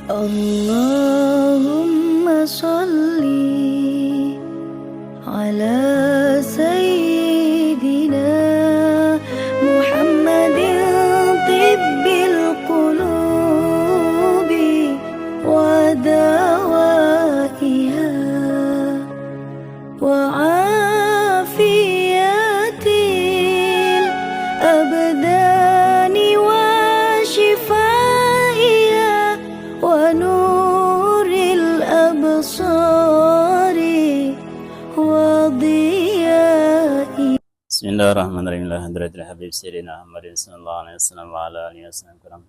Allahumma sholli ala sayyidina Muhammadin tibbil qulubi wa dawaiha wa afiyatil abdani wa shifaiha wa nuril absari wa diyai. Bismillahirrahmanirrahim. Alhamdulillahil habib sayyidina Muhammadin sallallahu alaihi wasallam wa ala alihi wasallam.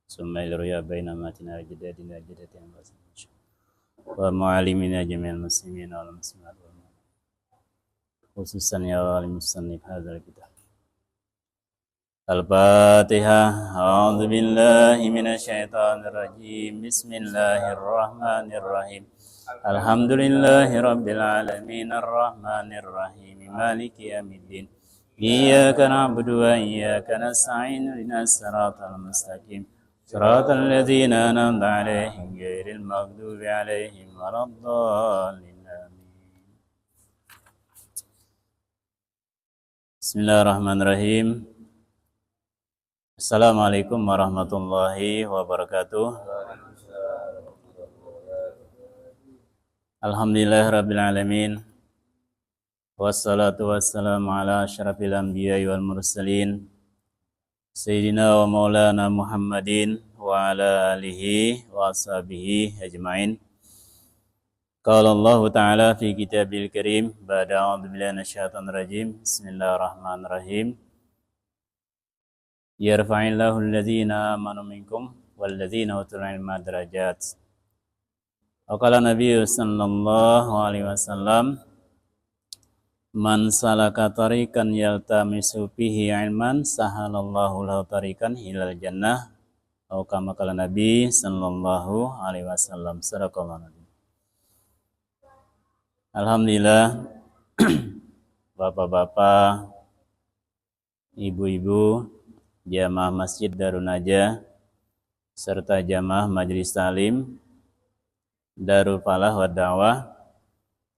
Summa ilruya baina matina jadadina jadatin wa mu'allimina jami'al muslimin wal muslimat khususan ya wal musannif hadzal kitab. Al-Fatihah. A'udzu billahi minasyaitonir rajim. Bismillahirrahmanirrahim. Alhamdulillahi rabbil alamin arrahmanir rahim maliki yaumiddin. Iyyaka na'budu wa iyyaka nasta'in ihdinas siratal mustaqim. Siratal ladzina an'amta 'alaihim ghairil maghdubi 'alaihim waladdallin. Bismillahirrahmanirrahim. Assalamualaikum warahmatullahi wabarakatuh. Alhamdulillahirabbil alamin. Wassalatu wassalamu ala asyrafil anbiya'i wal mursalin sayyidina wa maulana Muhammadin wa ala alihi wa ashabihi ajmain. Qala Allah ta'ala fi kitabil karim ba'da a'udzu billahi minasyaitonir rajim. Bismillahirrahmanirrahim. Yarfa'illahu alladhina amanu minkum walladhina utul ilma darajat. Qala Nabi sallallahu alaihi wasallam, man salaka tariqan yaltamisu fihi ilman sahalallahu lahu tariqan ilal jannah. Atau kama qala Nabi sallallahu alaihi wasallam. Sadaqallahu nabi. Alhamdulillah, bapak-bapak, ibu-ibu, jamaah Masjid Darun Najah serta jamaah Majelis Talim Darul Falah wa Da'wah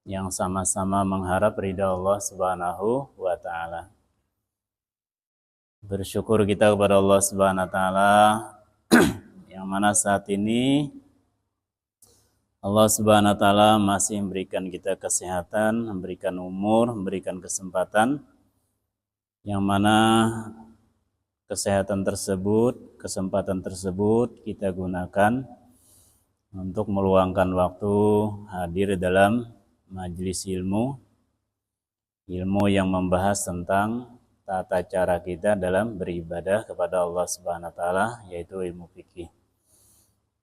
yang sama-sama mengharap ridha Allah Subhanahu wa taala. Bersyukur kita kepada Allah Subhanahu wa taala yang mana saat ini Allah Subhanahu wa taala masih memberikan kita kesehatan, memberikan umur, memberikan kesempatan yang mana kesehatan tersebut, kesempatan tersebut kita gunakan untuk meluangkan waktu hadir dalam majelis ilmu yang membahas tentang tata cara kita dalam beribadah kepada Allah Subhanahu wa taala, yaitu ilmu fikih.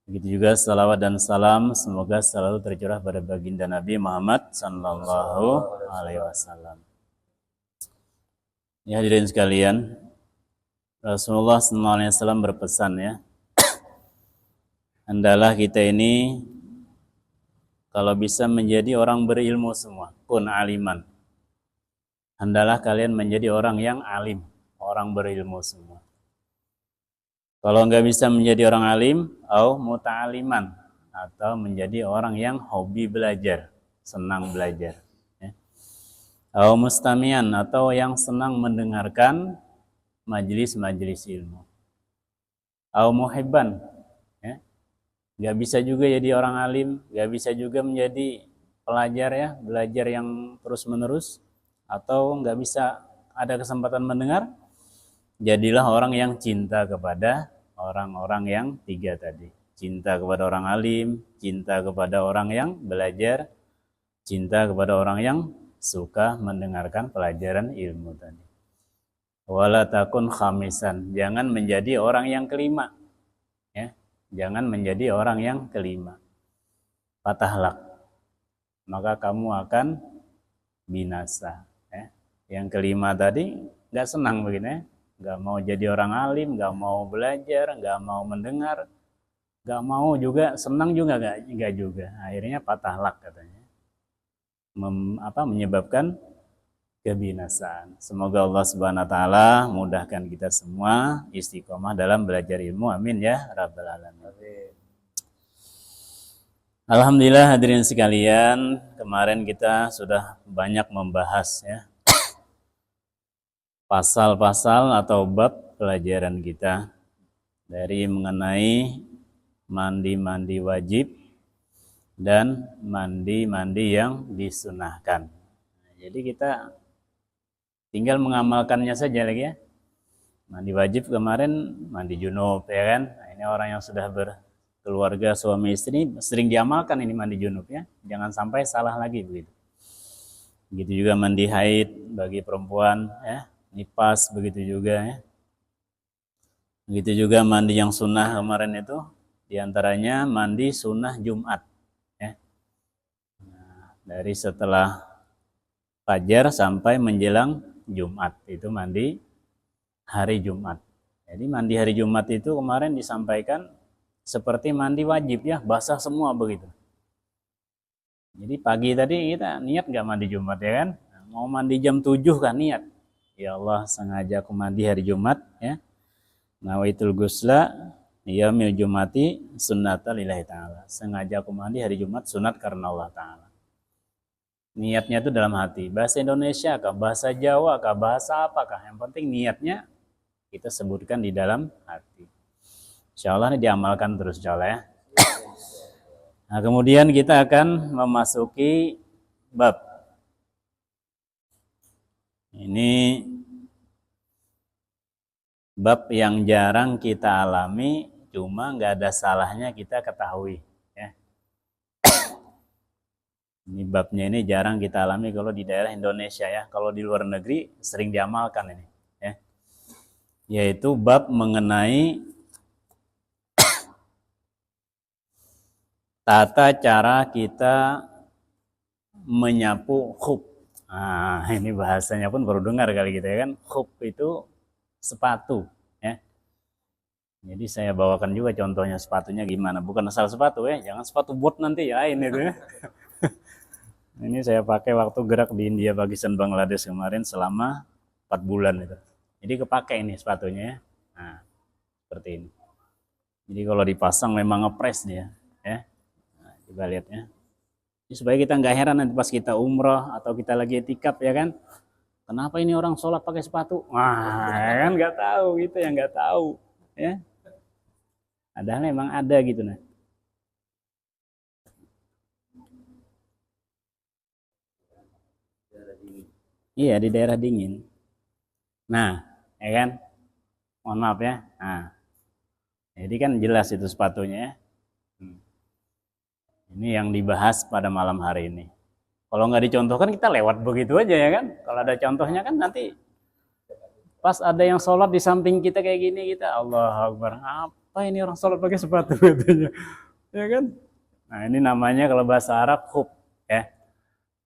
Begitu juga salawat dan salam semoga selalu tercurah pada baginda Nabi Muhammad sallallahu alaihi wasallam. Ya hadirin sekalian, Rasulullah sallallahu alaihi wasallam berpesan ya, hendaklah kita ini kalau bisa menjadi orang berilmu semua, kun aliman. Hendaklah kalian menjadi orang yang alim, orang berilmu semua. Kalau nggak bisa menjadi orang alim, au muta'aliman, atau menjadi orang yang hobi belajar, senang belajar. Ya. Au mustamian, atau yang senang mendengarkan majelis-majelis ilmu. Au muhibban, ya. Nggak bisa juga jadi orang alim, nggak bisa juga menjadi pelajar ya, belajar yang terus-menerus, atau nggak bisa ada kesempatan mendengar. Jadilah orang yang cinta kepada orang-orang yang tiga tadi. Cinta kepada orang alim, cinta kepada orang yang belajar, cinta kepada orang yang suka mendengarkan pelajaran ilmu tadi. Wala takun khamisan, jangan menjadi orang yang kelima. Ya, jangan menjadi orang yang kelima. Patahlak, maka kamu akan binasa. Ya. Yang kelima tadi nggak senang begini ya. Gak mau jadi orang alim, gak mau belajar, gak mau mendengar, gak mau juga, senang juga gak juga. Akhirnya patahlak katanya. Menyebabkan kebinasaan. Semoga Allah Subhanahu wa taala mudahkan kita semua istiqomah dalam belajar ilmu. Amin ya rabbal alamin. Alhamdulillah hadirin sekalian, kemarin kita sudah banyak membahas ya pasal-pasal atau bab pelajaran kita dari mengenai mandi-mandi wajib dan mandi-mandi yang disunahkan. Jadi kita tinggal mengamalkannya saja lagi ya. Mandi wajib kemarin mandi junub ya kan. Nah, ini orang yang sudah berkeluarga suami istri sering diamalkan ini mandi junub ya. Jangan sampai salah lagi begitu. Begitu juga mandi haid bagi perempuan ya, nifas begitu juga ya. Begitu juga mandi yang sunnah kemarin itu diantaranya mandi sunnah Jumat ya. Nah, dari setelah fajar sampai menjelang Jumat itu mandi hari Jumat. Jadi mandi hari Jumat itu kemarin disampaikan seperti mandi wajib ya, basah semua begitu. Jadi pagi tadi kita niat gak mandi Jumat ya kan? Mau mandi jam 7 kan niat. Ya Allah sengaja aku mandi hari Jumat ya. Nawaitul gusla yaumil jumati sunnatan lillahi ta'ala. Sengaja aku mandi hari Jumat sunat karena Allah Ta'ala. Niatnya itu dalam hati. Bahasa Indonesia kah, bahasa Jawa kah, bahasa apakah? Yang penting niatnya kita sebutkan di dalam hati. Insya Allah ini diamalkan terus insya Allah ya. Nah kemudian kita akan memasuki bab. Ini bab yang jarang kita alami, cuma nggak ada salahnya kita ketahui. Ya. Ini babnya ini jarang kita alami kalau di daerah Indonesia ya. Kalau di luar negeri sering diamalkan ini. Ya. Yaitu bab mengenai tata cara kita menyapu khuf. Nah, ini bahasanya pun baru dengar kali gitu ya kan. Khuf itu sepatu ya. Jadi saya bawakan juga contohnya sepatunya gimana. Bukan asal sepatu ya, jangan sepatu bot nanti ya ini tuh ya. Ini saya pakai waktu gerak di India, Pakistan, Bangladesh kemarin selama 4 bulan itu. Jadi kepake ini sepatunya ya. Nah, seperti ini. Jadi kalau dipasang memang ngepres dia ya. Nah, coba lihat ya. Jadi supaya kita nggak heran nanti pas kita umroh atau kita lagi itikaf ya kan. Kenapa ini orang sholat pakai sepatu? Wah, ya kan nggak tahu gitu ya, nggak tahu ya. Padahal memang ada gitu nah. Iya di daerah dingin. Nah, ya kan? Mohon maaf ya. Nah, jadi kan jelas itu sepatunya ya. Ini yang dibahas pada malam hari ini. Kalau nggak dicontohkan kita lewat begitu aja ya kan. Kalau ada contohnya kan nanti pas ada yang sholat di samping kita kayak gini kita Allah Akbar. Apa ini orang sholat pakai sepatu katanya. Ya kan? Nah ini namanya kalau bahasa Arab khuf ya.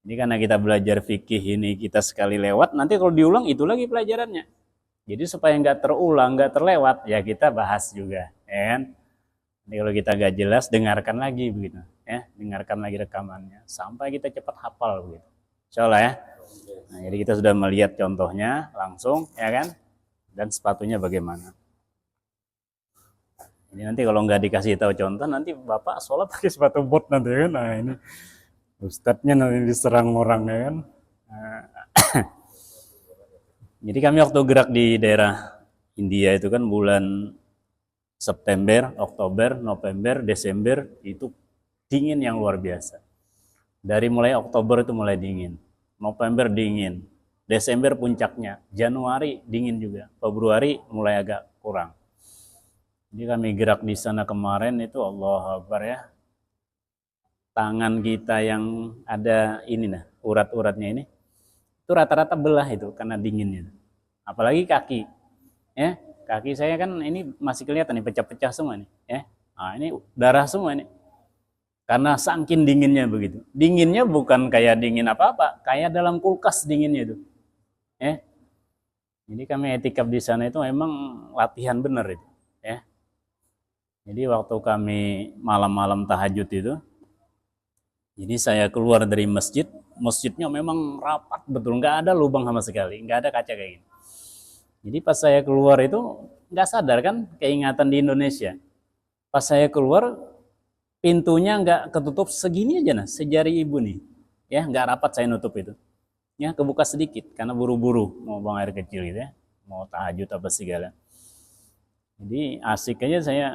Ini karena kita belajar fikih ini kita sekali lewat, nanti kalau diulang itu lagi pelajarannya. Jadi supaya nggak terulang, nggak terlewat, ya kita bahas juga, ya kan? Jadi kalau kita nggak jelas, dengarkan lagi begitu, ya, dengarkan lagi rekamannya, sampai kita cepat hafal begitu. Insya Allah ya. Nah, jadi kita sudah melihat contohnya langsung, ya kan? Dan sepatunya bagaimana. Ini nanti kalau nggak dikasih tahu contoh, nanti bapak sholat pakai sepatu bot nanti kan? Nah ini. Ustadznya nanti diserang orang ya kan. Jadi kami waktu gerak di daerah India itu kan bulan September, Oktober, November, Desember itu dingin yang luar biasa. Dari mulai Oktober itu mulai dingin, November dingin, Desember puncaknya, Januari dingin juga, Februari mulai agak kurang. Jadi kami gerak di sana kemarin itu Allah Akbar ya. Tangan kita yang ada ini nah urat-uratnya ini itu rata-rata belah itu karena dinginnya. Apalagi kaki, ya kaki saya kan ini masih kelihatan nih pecah-pecah semua nih, ya. Nah ini darah semua ini karena saking dinginnya begitu. Dinginnya bukan kayak dingin apa-apa, kayak dalam kulkas dinginnya itu, ya. Jadi kami etikaf di sana itu memang latihan benar itu, ya. Jadi waktu kami malam-malam tahajud itu. Jadi saya keluar dari masjid, masjidnya memang rapat betul, nggak ada lubang sama sekali, nggak ada kaca kayak gini. Jadi pas saya keluar itu nggak sadar kan keingatan di Indonesia. Pas saya keluar pintunya nggak ketutup segini aja nah, sejari ibu nih. Ya, nggak rapat saya nutup itu. Ya, kebuka sedikit karena buru-buru mau buang air kecil gitu ya. Mau tahajud apa segala. Jadi asik aja saya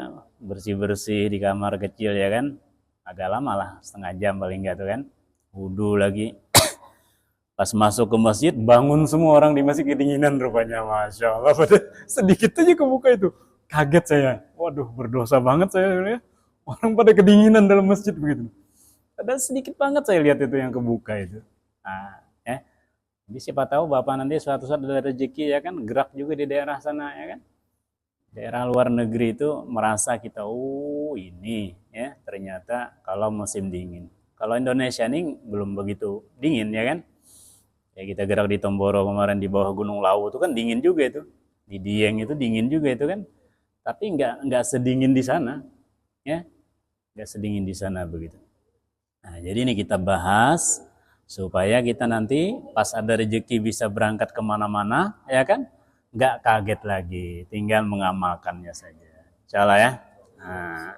bersih-bersih di kamar kecil ya kan. Agak lama lah, setengah jam paling enggak tuh kan. Wudhu lagi. Pas masuk ke masjid, bangun semua orang di masjid kedinginan rupanya. Masya Allah, sedikit aja kebuka itu. Kaget saya. Waduh, berdosa banget saya ya. Orang pada kedinginan dalam masjid begitu. Ada sedikit banget saya lihat itu yang kebuka itu. Nah, ya. Jadi siapa tahu Bapak nanti suatu saat ada rezeki ya kan, gerak juga di daerah sana ya kan. Daerah luar negeri itu merasa kita, oh ini ya ternyata kalau musim dingin. Kalau Indonesia ini belum begitu dingin ya kan. Ya kita gerak di Tomboro kemarin di bawah Gunung Lawu itu kan dingin juga itu. Di Dieng itu dingin juga itu kan. Tapi nggak sedingin di sana ya. Nggak sedingin di sana begitu. Nah, jadi ini kita bahas supaya kita nanti pas ada rezeki bisa berangkat kemana-mana ya kan. Nggak kaget lagi, tinggal mengamalkannya saja. Insyaallah ya. Nah.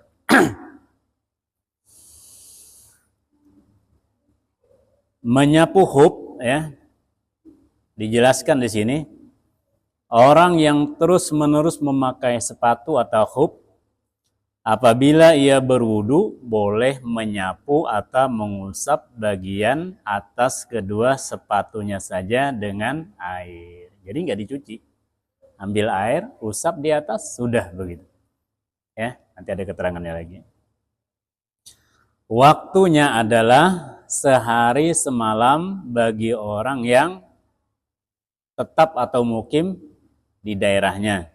Menyapu hub ya. Dijelaskan di sini, orang yang terus-menerus memakai sepatu atau hub apabila ia berwudu boleh menyapu atau mengusap bagian atas kedua sepatunya saja dengan air. Jadi nggak dicuci. Ambil air, usap di atas, sudah begitu. Ya, nanti ada keterangannya lagi. Waktunya adalah sehari semalam bagi orang yang tetap atau mukim di daerahnya.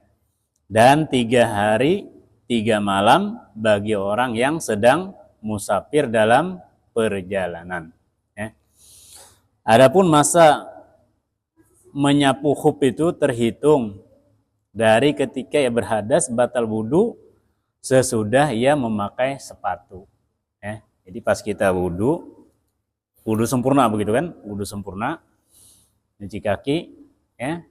Dan 3 hari 3 malam bagi orang yang sedang musafir dalam perjalanan. Ya. Adapun masa menyapu khuf itu terhitung dari ketika ia berhadas batal wudu sesudah ia memakai sepatu. Ya. Jadi pas kita wudu sempurna begitu kan, wudu sempurna, cuci kaki, ya,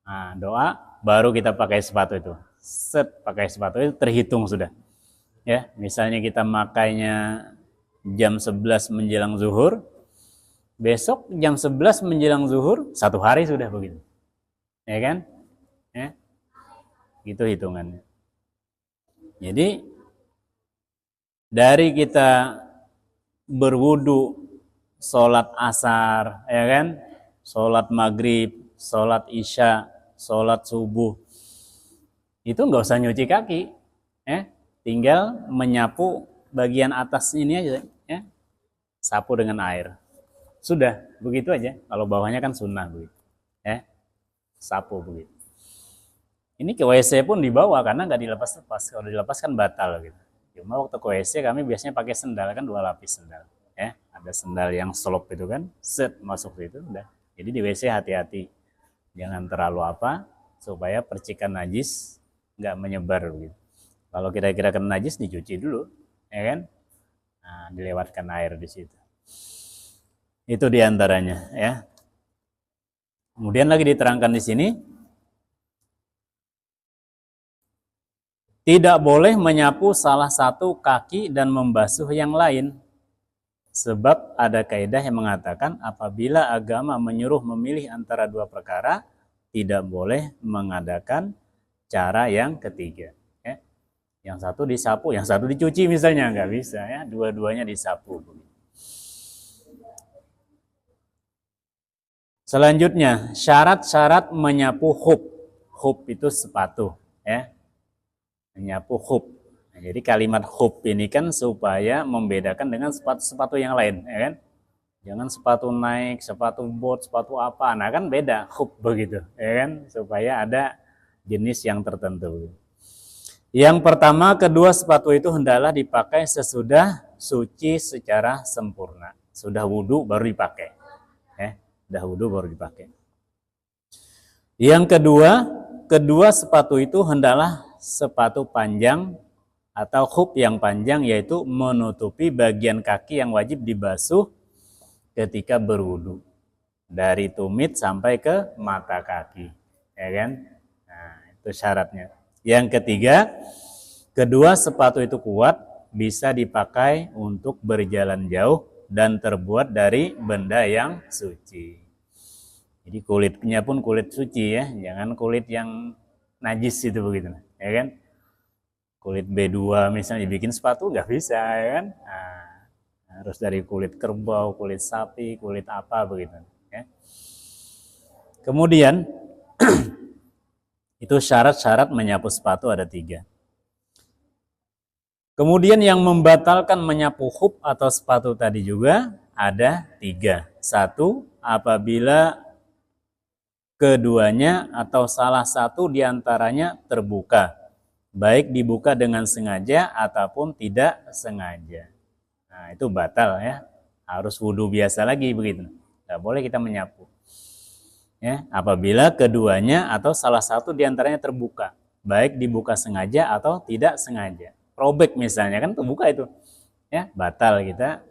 nah, doa, baru kita pakai sepatu itu. Set pakai sepatu itu terhitung sudah. Ya, misalnya kita makainya jam 11 menjelang zuhur, besok jam 11 menjelang zuhur, 1 hari sudah begitu. Ya kan? Ya. Gitu hitungannya. Jadi dari kita berwudu, sholat asar, ya kan, sholat maghrib, sholat isya, sholat subuh, itu nggak usah nyuci kaki, ya, tinggal menyapu bagian atas ini aja, ya, sapu dengan air, sudah begitu aja. Kalau bawahnya kan sunnah begitu, ya, sapu begitu. Ini ke WC pun dibawa karena nggak dilepas-lepas. Kalau dilepas kan batal gitu. Cuma waktu ke WC kami biasanya pakai sendal, kan 2 lapis sendal. Ya, ada sendal yang slop itu kan, set masuk itu udah. Jadi di WC hati-hati, jangan terlalu apa, supaya percikan najis nggak menyebar gitu. Kalau kira-kira kena najis dicuci dulu, ya kan? Nah, dilewatkan air di situ. Itu diantaranya, ya. Kemudian lagi diterangkan di sini, tidak boleh menyapu salah satu kaki dan membasuh yang lain. Sebab ada kaidah yang mengatakan apabila agama menyuruh memilih antara 2 perkara, tidak boleh mengadakan cara yang ketiga. Ya. Yang satu disapu, yang satu dicuci misalnya, nggak bisa ya. Dua-duanya disapu. Selanjutnya, syarat-syarat menyapu khuf. Khuf itu sepatu, ya. Menyapu khuf. Nah, jadi kalimat khuf ini kan supaya membedakan dengan sepatu-sepatu yang lain, ya kan? Jangan sepatu naik, sepatu bot, sepatu apa. Nah, kan beda khuf begitu, ya kan? Supaya ada jenis yang tertentu. Yang pertama, kedua sepatu itu hendaklah dipakai sesudah suci secara sempurna. Sudah wudu baru dipakai. Sudah wudu baru dipakai. Yang kedua sepatu itu hendaklah sepatu panjang atau khuf yang panjang, yaitu menutupi bagian kaki yang wajib dibasuh ketika berwudu. Dari tumit sampai ke mata kaki. Ya kan? Nah, itu syaratnya. Yang ketiga, kedua sepatu itu kuat bisa dipakai untuk berjalan jauh dan terbuat dari benda yang suci. Jadi kulitnya pun kulit suci ya, jangan kulit yang najis itu begitu, ya kan? Kulit B2 misalnya dibikin sepatu nggak bisa, ya kan? Nah, harus dari kulit kerbau, kulit sapi, kulit apa begitu, ya. Kemudian itu syarat-syarat menyapu sepatu ada 3. Kemudian yang membatalkan menyapu khuf atau sepatu tadi juga ada 3. 1, apabila keduanya atau salah satu diantaranya terbuka, baik dibuka dengan sengaja ataupun tidak sengaja. Nah, itu batal ya, harus wudhu biasa lagi begitu. Tidak boleh kita menyapu. Ya, apabila keduanya atau salah satu diantaranya terbuka, baik dibuka sengaja atau tidak sengaja. Robek misalnya kan terbuka itu, ya batal kita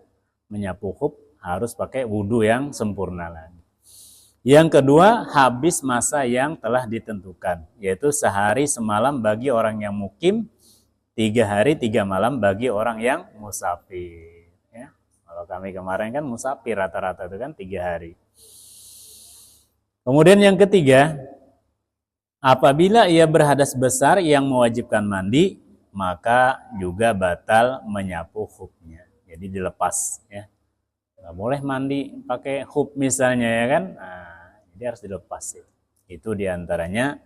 menyapu khuf, harus pakai wudhu yang sempurna lagi. Yang kedua, habis masa yang telah ditentukan, yaitu sehari semalam bagi orang yang mukim, 3 hari 3 malam bagi orang yang musafir. Ya, kalau kami kemarin kan musafir rata-rata itu kan 3 hari. Kemudian yang ketiga, apabila ia berhadas besar yang mewajibkan mandi, maka juga batal menyapu khufnya. Jadi dilepas ya. Nggak boleh mandi pakai khuf misalnya ya kan. Nah, jadi harus dilepas. Itu diantaranya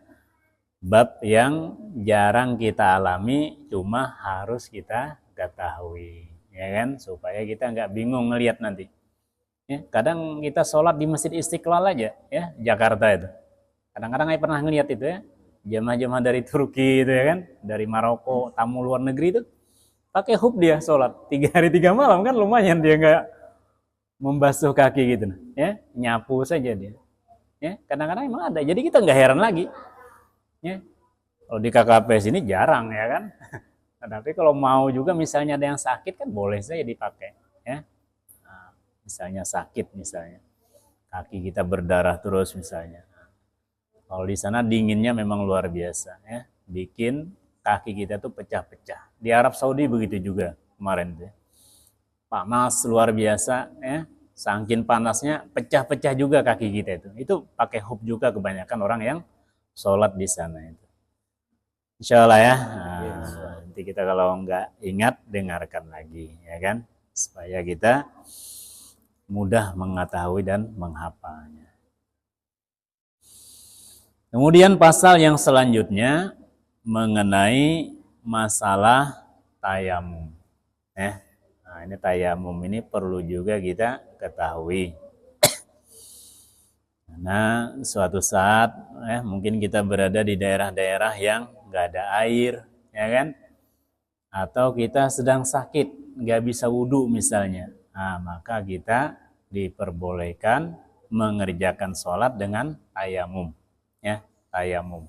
bab yang jarang kita alami, cuma harus kita ketahui ya kan, supaya kita nggak bingung ngelihat nanti. Ya, kadang kita sholat di Masjid Istiqlal aja, ya Jakarta itu. Kadang-kadang saya pernah ngelihat itu ya, jemaah-jemaah dari Turki itu ya kan, dari Maroko, tamu luar negeri itu, pakai khuf dia sholat 3 hari 3 malam kan lumayan dia nggak membasuh kaki gitu, ya nyapu saja dia. Ya, kadang-kadang emang ada, jadi kita nggak heran lagi. Ya, kalau di KKP sini jarang ya kan. Tapi kalau mau juga misalnya ada yang sakit kan boleh saja dipakai. Ya. Misalnya sakit misalnya, kaki kita berdarah terus misalnya. Kalau di sana dinginnya memang luar biasa ya, bikin kaki kita tuh pecah-pecah. Di Arab Saudi begitu juga kemarin tuh. Panas luar biasa ya, saking panasnya pecah-pecah juga kaki kita itu. Itu pakai khuf juga kebanyakan orang yang sholat di sana itu. Insya Allah ya. Nah, nanti kita kalau nggak ingat dengarkan lagi ya kan, supaya kita mudah mengetahui dan menghafalnya. Kemudian pasal yang selanjutnya mengenai masalah tayamum. Nah, ini tayamum ini perlu juga kita ketahui. Karena suatu saat mungkin kita berada di daerah-daerah yang nggak ada air, ya kan? Atau kita sedang sakit, nggak bisa wudhu misalnya. Nah, maka kita diperbolehkan mengerjakan sholat dengan tayamum, ya tayamum.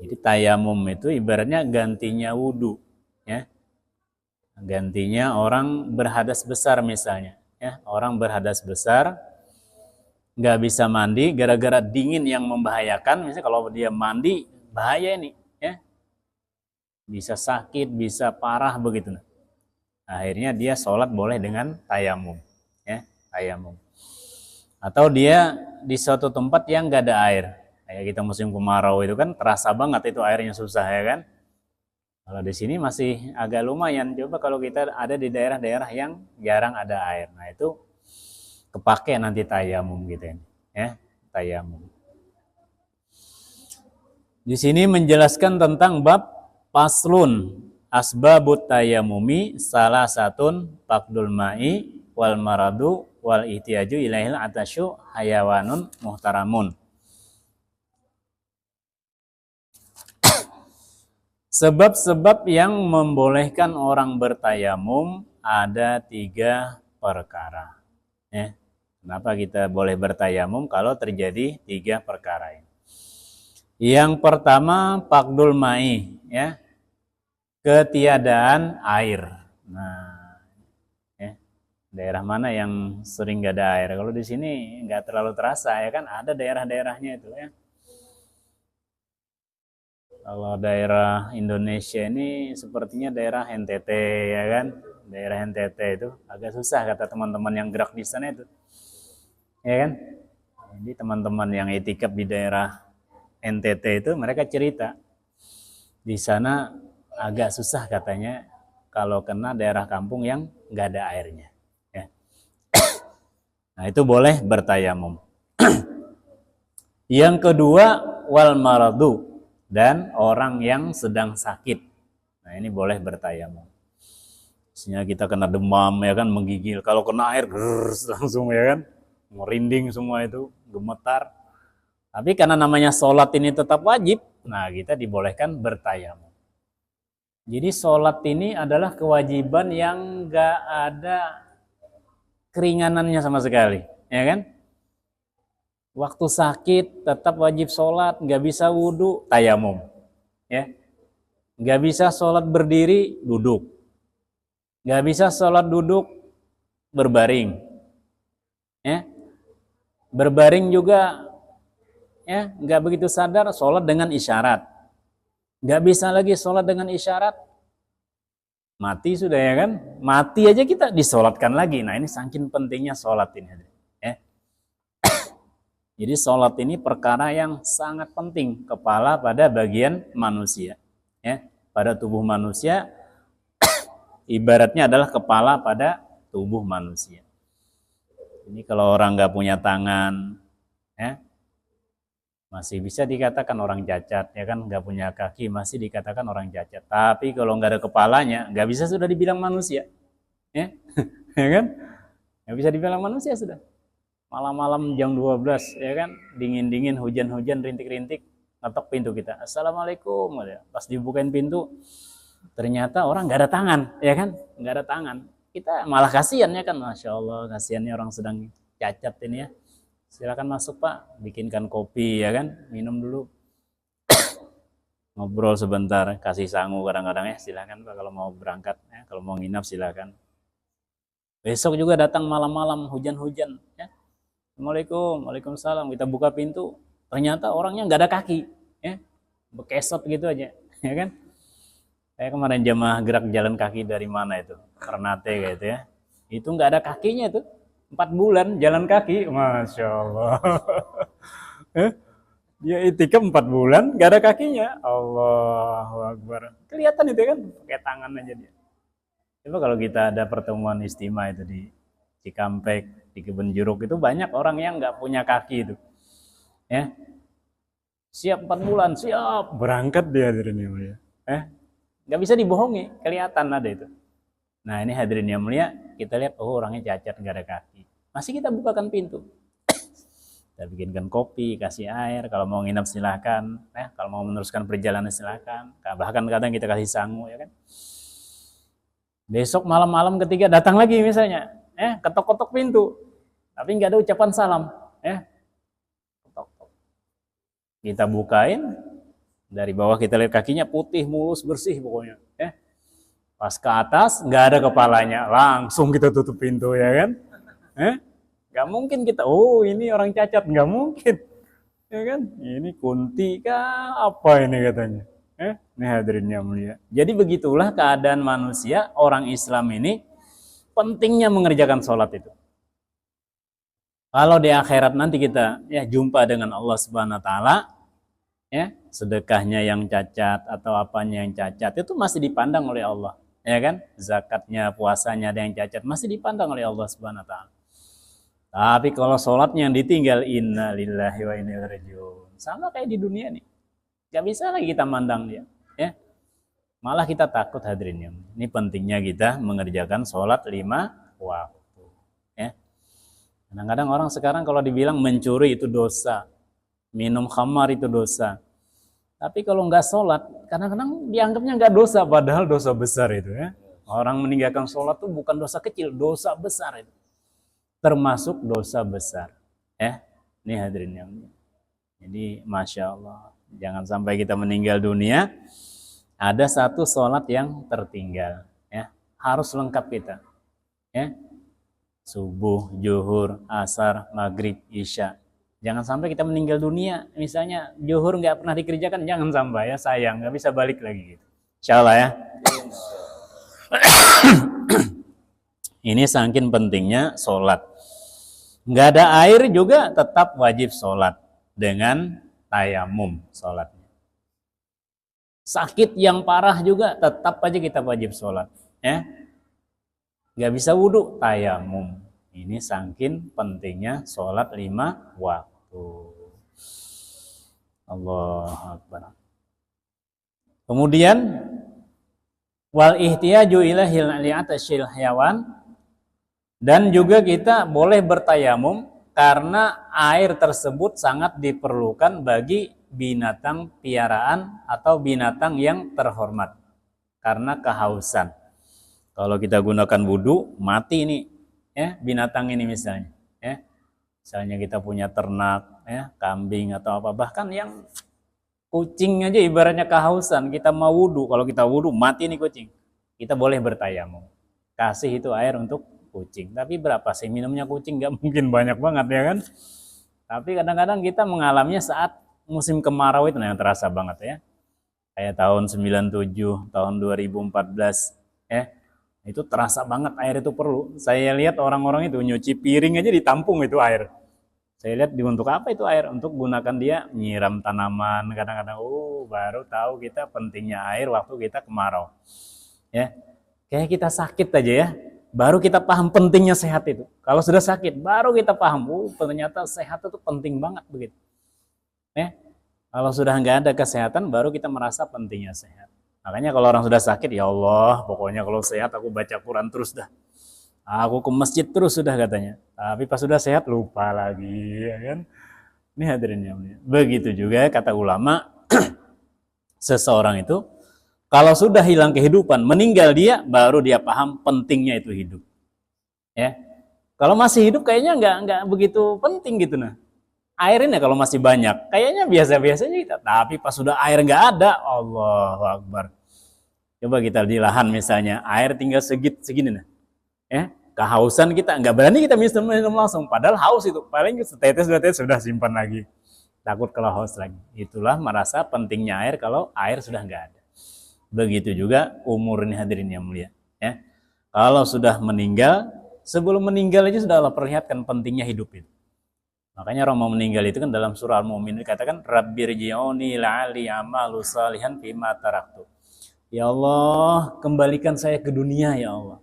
Jadi tayamum itu ibaratnya gantinya wudhu, ya gantinya orang berhadas besar misalnya, ya orang berhadas besar nggak bisa mandi gara-gara dingin yang membahayakan. Misalnya kalau dia mandi bahaya ini, ya bisa sakit, bisa parah begitu. Akhirnya dia sholat boleh dengan tayamum, ya tayamum. Atau dia di suatu tempat yang nggak ada air, kayak kita musim kemarau itu kan terasa banget itu airnya susah ya kan. Kalau di sini masih agak lumayan. Coba kalau kita ada di daerah-daerah yang jarang ada air, nah itu kepake nanti tayamum gitu ya, tayamum. Di sini menjelaskan tentang bab faslun asbabut tayamumi salah satun faqdul ma'i wal maradu wal ihtiyaju ilaihil atasyu hayawanun muhtaramun. Sebab-sebab yang membolehkan orang bertayamum ada 3 perkara. Ya. Kenapa kita boleh bertayamum? Kalau terjadi 3 perkara ini. Yang pertama faqdul ma'i, ya. Ketiadaan air. Nah, ya. Daerah mana yang sering nggak ada air? Kalau di sini nggak terlalu terasa ya kan, ada daerah-daerahnya itu ya. Kalau daerah Indonesia ini sepertinya daerah NTT ya kan, daerah NTT itu agak susah kata teman-teman yang gerak di sana itu, ya kan? Jadi teman-teman yang itikaf di daerah NTT itu mereka cerita di sana agak susah katanya kalau kena daerah kampung yang nggak ada airnya. Ya. Nah itu boleh bertayamum. Yang kedua wal maradu, dan orang yang sedang sakit. Nah ini boleh bertayamum. Misalnya kita kena demam ya kan, menggigil. Kalau kena air langsung ya kan, merinding semua itu, gemetar. Tapi karena namanya sholat ini tetap wajib, nah kita dibolehkan bertayamum. Jadi sholat ini adalah kewajiban yang gak ada keringanannya sama sekali, ya kan? Waktu sakit tetap wajib sholat, gak bisa wudhu, tayamum, ya. Gak bisa sholat berdiri, duduk. Gak bisa sholat duduk, berbaring, ya. Berbaring juga, ya, gak begitu sadar, sholat dengan isyarat. Gak bisa lagi sholat dengan isyarat, mati sudah ya kan, mati aja kita disolatkan lagi. Nah ini saking pentingnya sholat ini, ya. Jadi sholat ini perkara yang sangat penting, kepala pada bagian manusia, ya. Pada tubuh manusia ibaratnya adalah kepala pada tubuh manusia. Ini kalau orang nggak punya tangan, ya, masih bisa dikatakan orang cacat, ya kan, nggak punya kaki masih dikatakan orang cacat. Tapi kalau nggak ada kepalanya, nggak bisa sudah dibilang manusia, ya, ya kan, nggak bisa dibilang manusia sudah. Malam-malam jam 12, ya kan, dingin-dingin, hujan-hujan, rintik-rintik, ngetok pintu kita, assalamualaikum, pas dibukain pintu, ternyata orang nggak ada tangan, ya kan, nggak ada tangan. Kita malah kasihan ya kan, masya Allah, kasihannya orang sedang cacat ini ya. Silakan masuk Pak, bikinkan kopi ya kan, minum dulu, ngobrol sebentar, kasih sangu kadang-kadang ya, silakan Pak kalau mau berangkat ya, kalau mau nginap silakan. Besok juga datang malam-malam hujan-hujan ya. Assalamualaikum, waalaikumsalam, kita buka pintu, ternyata orangnya nggak ada kaki ya, bekesot gitu aja ya kan. Saya kemarin jamaah gerak jalan kaki dari mana itu, Ternate gitu ya, itu nggak ada kakinya tuh. 4 bulan jalan kaki, masya Allah. Dia itikaf 4 bulan, gak ada kakinya. Allahu Akbar. Kelihatan itu kan, pakai tangan aja dia. Coba kalau kita ada pertemuan istimewa itu di Cikampek, di Kebun Jeruk, itu banyak orang yang nggak punya kaki itu. Ya, siap 4 bulan, siap berangkat dia hadirin yang mulia. Nggak bisa dibohongi, kelihatan ada itu. Nah ini hadirin yang mulia, kita lihat, oh orangnya cacat, nggak ada kaki. Masih kita bukakan pintu. Kita bikinkan kopi, kasih air, kalau mau nginap silakan, ya, kalau mau meneruskan perjalanan silakan. Bahkan kadang kita kasih sangu, ya kan. Besok malam-malam ketiga datang lagi misalnya, ketok-ketok pintu, tapi nggak ada ucapan salam, ya. Ketok-ketok. Kita bukain, dari bawah kita lihat kakinya putih, mulus, bersih pokoknya, ya. Pas ke atas nggak ada kepalanya, langsung kita tutup pintu ya kan, nggak mungkin kita, oh ini orang cacat, nggak mungkin, ya kan, ini kunti kah apa ini katanya, ini hadirin yang mulia. Jadi begitulah keadaan manusia orang Islam ini, pentingnya mengerjakan sholat itu. Kalau di akhirat nanti kita ya jumpa dengan Allah Subhanahu Wa Taala, ya sedekahnya yang cacat atau apanya yang cacat itu masih dipandang oleh Allah. Ya kan, zakatnya, puasanya ada yang cacat masih dipandang oleh Allah Subhanahu Wa Taala. Tapi kalau sholatnya yang ditinggal, inna lillahi wa inna ilaihi rajiun, sama kayak di dunia nih, gak bisa lagi kita mandang dia, ya. Malah kita takut hadirin. Ini pentingnya kita mengerjakan sholat 5 waktu, ya. Kadang-kadang orang sekarang kalau dibilang mencuri itu dosa, minum khamar itu dosa. Tapi kalau nggak sholat, kadang-kadang dianggapnya nggak dosa, padahal dosa besar itu ya. Orang meninggalkan sholat itu bukan dosa kecil, dosa besar itu. Termasuk dosa besar. Ini hadirin yang. Jadi Masya Allah, jangan sampai kita meninggal dunia, ada satu sholat yang tertinggal. Ya. Harus lengkap kita. Ya. Subuh, zuhur, asar, maghrib, isya. Jangan sampai kita meninggal dunia, misalnya zuhur nggak pernah dikerjakan, jangan sampai ya, sayang, nggak bisa balik lagi gitu. Insyaallah ya. Ini saking pentingnya sholat. Nggak ada air juga tetap wajib sholat dengan tayamum sholatnya. Sakit yang parah juga tetap aja kita wajib sholat. Ya, nggak bisa wudhu, tayamum. Ini saking pentingnya sholat 5 waktu. Allahu Akbar. Kemudian wal ihtiyaju ila li'atashil hayawan, dan juga kita boleh bertayamum karena air tersebut sangat diperlukan bagi binatang piaraan atau binatang yang terhormat karena kehausan. Kalau kita gunakan wudu, mati ini ya binatang ini misalnya ya. Misalnya kita punya ternak ya, kambing atau apa, bahkan yang kucing aja ibaratnya kehausan, kita mau wudu, kalau kita wudu mati nih kucing, kita boleh bertayamum, kasih itu air untuk kucing. Tapi berapa sih minumnya kucing? Gak mungkin banyak banget ya kan. Tapi kadang-kadang kita mengalaminya saat musim kemarau itu yang terasa banget ya, kayak tahun 97, tahun 2014 ya, itu terasa banget air itu perlu. Saya lihat orang-orang itu nyuci piring aja ditampung itu air. Saya lihat untuk apa itu air? Untuk gunakan dia nyiram tanaman. Kadang-kadang baru tahu kita pentingnya air waktu kita kemarau. Ya. Kayak kita sakit aja ya, baru kita paham pentingnya sehat itu. Kalau sudah sakit baru kita paham, ternyata sehat itu penting banget begitu. Ya. Kalau sudah nggak ada kesehatan baru kita merasa pentingnya sehat. Makanya kalau orang sudah sakit, ya Allah, pokoknya kalau sehat aku baca Quran terus dah. Aku ke masjid terus sudah katanya. Tapi pas sudah sehat lupa lagi, ya kan? Ini hadirinnya. Begitu juga kata ulama, seseorang itu kalau sudah hilang kehidupan, meninggal dia, baru dia paham pentingnya itu hidup. Ya, kalau masih hidup kayaknya nggak begitu penting gitu nah. Airnya kalau masih banyak, kayaknya biasa-biasa aja kita. Tapi pas sudah air nggak ada, Allahu Akbar. Coba kita di lahan misalnya, air tinggal segini nah. Kehausan kita nggak berani kita minum langsung, padahal haus itu paling setetes sudah simpan lagi, takut kalau haus lagi. Itulah merasa pentingnya air kalau air sudah nggak ada. Begitu juga umur ini hadirin yang mulia ya. Kalau sudah meninggal, sebelum meninggal aja sudah Allah perlihatkan pentingnya hidup itu. Makanya orang mau meninggal itu kan dalam surah Al-Mu'min dikatakan Rabbirji'uni la'ali amalu salihan fima taraktu. Ya Allah, kembalikan saya ke dunia ya Allah.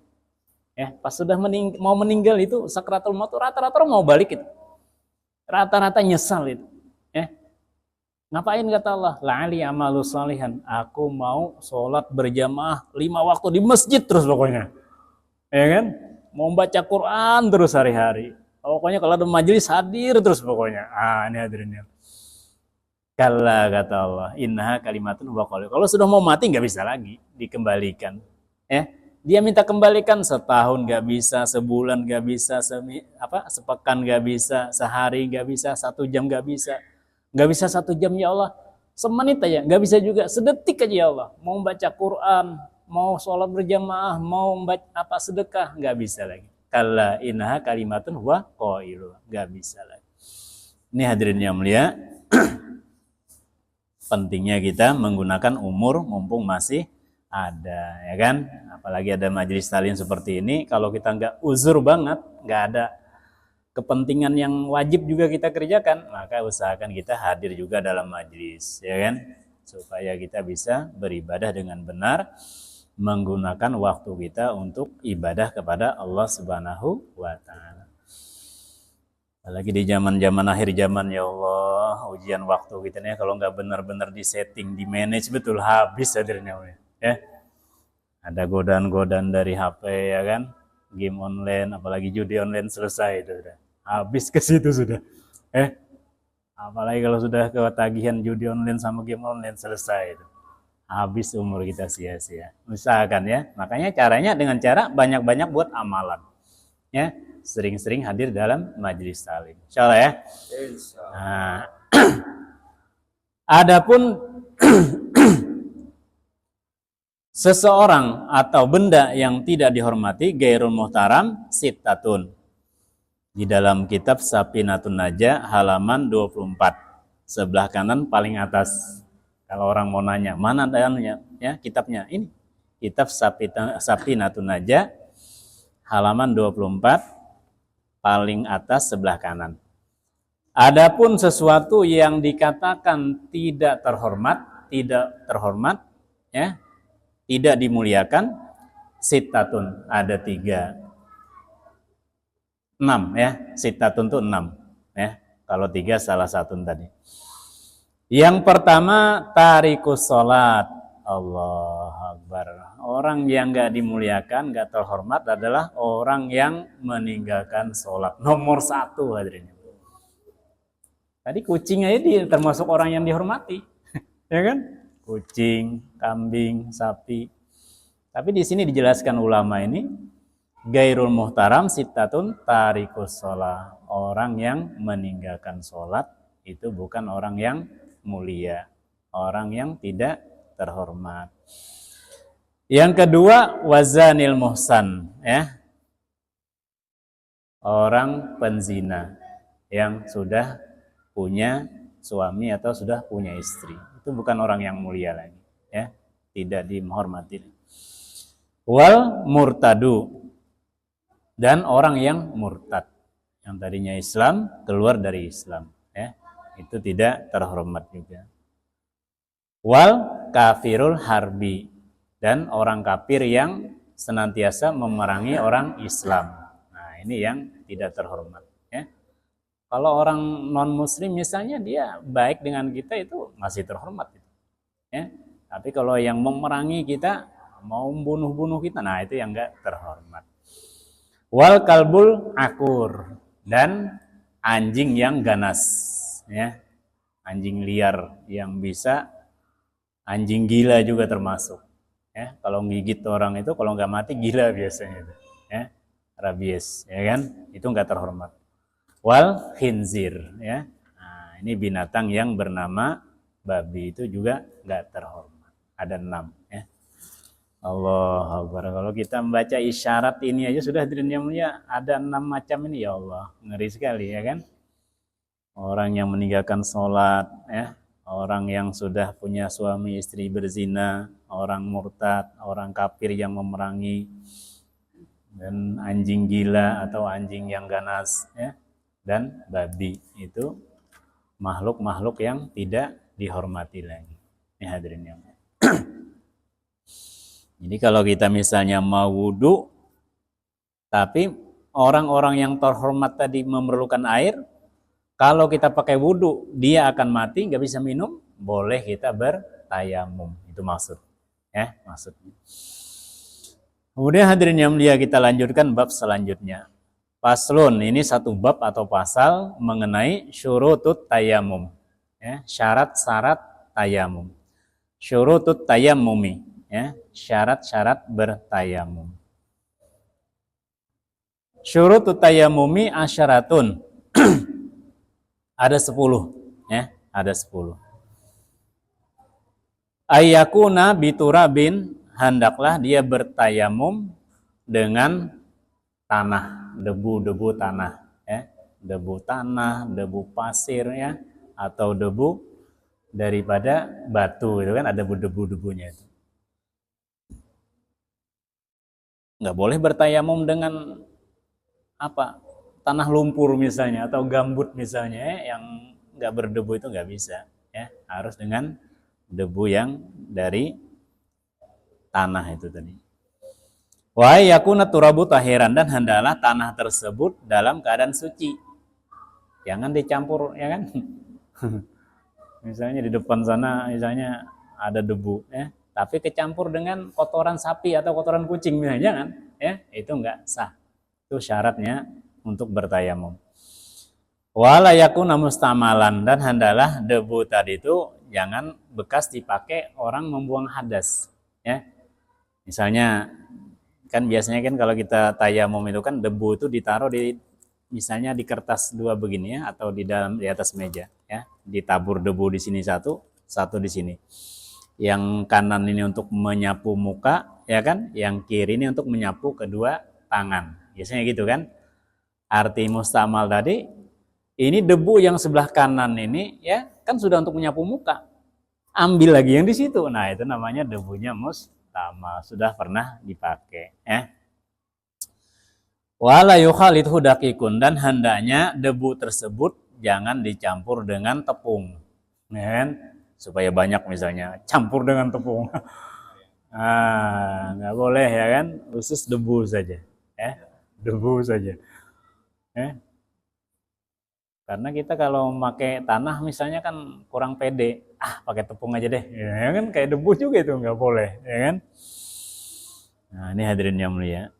Ya, pas sudah mau meninggal itu sakratul maut, rata-rata mau balik itu. Rata-rata nyesal itu. Ya. Ngapain kata Allah? La'ali amalu salihan. Aku mau sholat berjamaah 5 waktu di masjid terus pokoknya. Ya kan? Mau baca Quran terus hari-hari. Pokoknya kalau ada majelis hadir terus pokoknya. Ini hadirinnya. Kalla kata Allah, innaha kalimatun wa qaul. Kalau sudah mau mati nggak bisa lagi dikembalikan. Ya, dia minta kembalikan setahun nggak bisa, sebulan nggak bisa, sepekan nggak bisa, sehari nggak bisa, 1 jam nggak bisa 1 jam ya Allah, semenit aja nggak bisa juga, sedetik aja ya Allah. Mau baca Quran, mau sholat berjamaah, mau baca sedekah nggak bisa lagi. Kalla innaha kalimatun wa qaul, nggak bisa lagi. Ini hadirin yang mulia. Pentingnya kita menggunakan umur mumpung masih ada, ya kan? Apalagi ada majelis taklim seperti ini, kalau kita nggak uzur banget, nggak ada kepentingan yang wajib juga kita kerjakan, maka usahakan kita hadir juga dalam majelis, ya kan? Supaya kita bisa beribadah dengan benar, menggunakan waktu kita untuk ibadah kepada Allah Subhanahu wa Ta'ala. Lagi di zaman-zaman akhir zaman ya Allah, ujian waktu kita nih kalau nggak benar-benar disetting, di manage betul, habis hadirnya ya. Ada godaan-godaan dari HP ya kan, game online, apalagi judi online, selesai itu sudah. Habis ke situ sudah. Apalagi kalau sudah ketagihan judi online sama game online, selesai itu. Habis umur kita sia-sia. Usahakan ya. Makanya caranya dengan cara banyak-banyak buat amalan. Ya. Sering-sering hadir dalam majelis taklim. Insyaallah ya. Nah, adapun seseorang atau benda yang tidak dihormati, gairul muhtaram sittatun. Di dalam kitab Safinatun Najah halaman 24. Sebelah kanan paling atas. Kalau orang mau nanya, mana dalamnya? Ya, kitabnya ini. Kitab Safinatun Najah halaman 24 paling atas sebelah kanan. Adapun sesuatu yang dikatakan tidak terhormat, ya, tidak dimuliakan, sittatun, ada 6 ya, sittatun itu 6 ya. Kalau 3 salah satu tadi. Yang pertama tarikus sholat. Allah Akbar. Orang yang gak dimuliakan, gak terhormat adalah orang yang meninggalkan sholat. Nomor 1 hadirin. Tadi kucing aja dia termasuk orang yang dihormati, ya kan? Kucing, kambing, sapi. Tapi di sini dijelaskan ulama ini, gairul muhtaram sittatun tarikus sholat. Orang yang meninggalkan sholat itu bukan orang yang mulia, orang yang tidak terhormat. Yang kedua, wazanil muhsan, ya. Orang penzina yang sudah punya suami atau sudah punya istri. Itu bukan orang yang mulia lagi, ya. Tidak dihormati. Wal murtadu, dan orang yang murtad, yang tadinya Islam keluar dari Islam, ya. Itu tidak terhormat juga. Wal kafirul harbi, dan orang kafir yang senantiasa memerangi orang Islam. Nah, ini yang tidak terhormat, ya. Kalau orang non muslim misalnya dia baik dengan kita itu masih terhormat, ya. Tapi kalau yang memerangi kita, mau bunuh-bunuh kita, nah itu yang enggak terhormat. Wal kalbul akur, dan anjing yang ganas, ya. Anjing liar yang bisa, anjing gila juga termasuk, ya. Kalau gigit orang itu kalau nggak mati gila biasanya itu, ya. Rabies, ya kan? Itu nggak terhormat. Wal khinzir, ya. Nah, ini binatang yang bernama babi itu juga nggak terhormat. Ada 6, ya. Allah Akbar. Kalau kita membaca isyarat ini aja sudah hadirin yang mulia, ada 6 macam ini, ya Allah, ngeri sekali, ya kan? Orang yang meninggalkan sholat, ya. Orang yang sudah punya suami istri berzina, orang murtad, orang kafir yang memerangi, dan anjing gila atau anjing yang ganas, ya. Dan babi itu makhluk-makhluk yang tidak dihormati lagi, ya hadirin yang mulia. Jadi kalau kita misalnya mau wudhu, tapi orang-orang yang terhormat tadi memerlukan air, kalau kita pakai wudhu, dia akan mati, nggak bisa minum, boleh kita bertayamum. Itu maksud, ya, maksudnya. Kemudian hadirin yang mulia, kita lanjutkan bab selanjutnya. Faslun, ini satu bab atau pasal mengenai syurutut tayamum, ya, syarat-syarat tayamum. Syurutut tayamumi, ya, syarat-syarat bertayamum. Syurutut tayamumi asyaratun. Ada 10, ya, ada 10. Ayyakuna biturabin, hendaklah dia bertayamum dengan tanah, debu-debu tanah, ya. Debu tanah, debu pasir, ya, atau debu daripada batu, itu kan ada debu-debunya itu. Nggak boleh bertayamum dengan apa? Tanah lumpur misalnya atau gambut misalnya, ya, yang nggak berdebu itu nggak bisa, ya. Harus dengan debu yang dari tanah itu tadi. Wa yakuna turabu tahiran, dan hendaklah tanah tersebut dalam keadaan suci. Jangan dicampur, ya kan? Misalnya di depan sana misalnya ada debu, ya, tapi kecampur dengan kotoran sapi atau kotoran kucing misalnya, jangan, ya, itu enggak sah. Itu syaratnya untuk bertayamum. Wala yakuna mustamalan, dan hendaklah debu tadi itu jangan bekas dipakai orang membuang hadas, ya. Misalnya kan biasanya kan kalau kita tayamum itu kan debu itu ditaruh di, misalnya di kertas 2 begini, ya, atau di atas meja, ya. Ditabur debu di sini satu di sini. Yang kanan ini untuk menyapu muka, ya kan? Yang kiri ini untuk menyapu kedua tangan. Biasanya gitu kan? Arti mustamal tadi, ini debu yang sebelah kanan ini ya kan sudah untuk menyapu muka. Ambil lagi yang di situ. Nah, itu namanya debunya mustamal, sudah pernah dipakai ya. Wala yukhalidhu daqiqun, dan hendaknya debu tersebut jangan dicampur dengan tepung. Ya kan? Supaya banyak misalnya campur dengan tepung. Nggak boleh ya kan, khusus debu saja. Ya, debu saja. Karena kita kalau memakai tanah misalnya kan kurang pede, pakai tepung aja deh, ya kan kayak debu juga itu nggak boleh, ya kan? Nah ini hadirin yang mulia.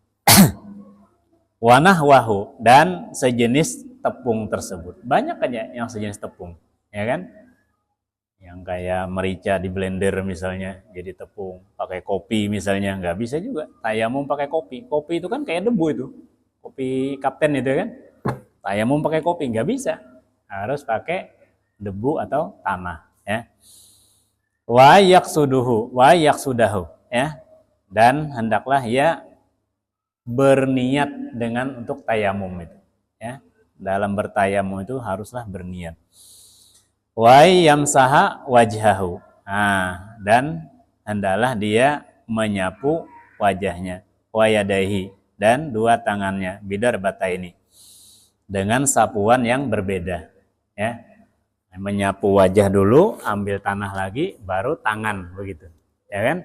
Wanah wahu, dan sejenis tepung tersebut, banyak aja yang sejenis tepung, ya kan? Yang kayak merica di blender misalnya jadi tepung, pakai kopi misalnya nggak bisa juga. Tayamum pakai kopi, kopi itu kan kayak debu itu, kopi kapten itu kan. Tayamum pakai kopi nggak bisa, harus pakai debu atau tanah ya. Wa yaksudahu ya, dan hendaklah ia berniat dengan untuk tayamum itu ya. Dalam bertayamum itu haruslah berniat. Wa yamsaha wajhahu, dan hendaklah dia menyapu wajahnya, wa yadaihi, dan dua tangannya, bidar bata ini, dengan sapuan yang berbeda ya. Menyapu wajah dulu, ambil tanah lagi, baru tangan, begitu ya kan.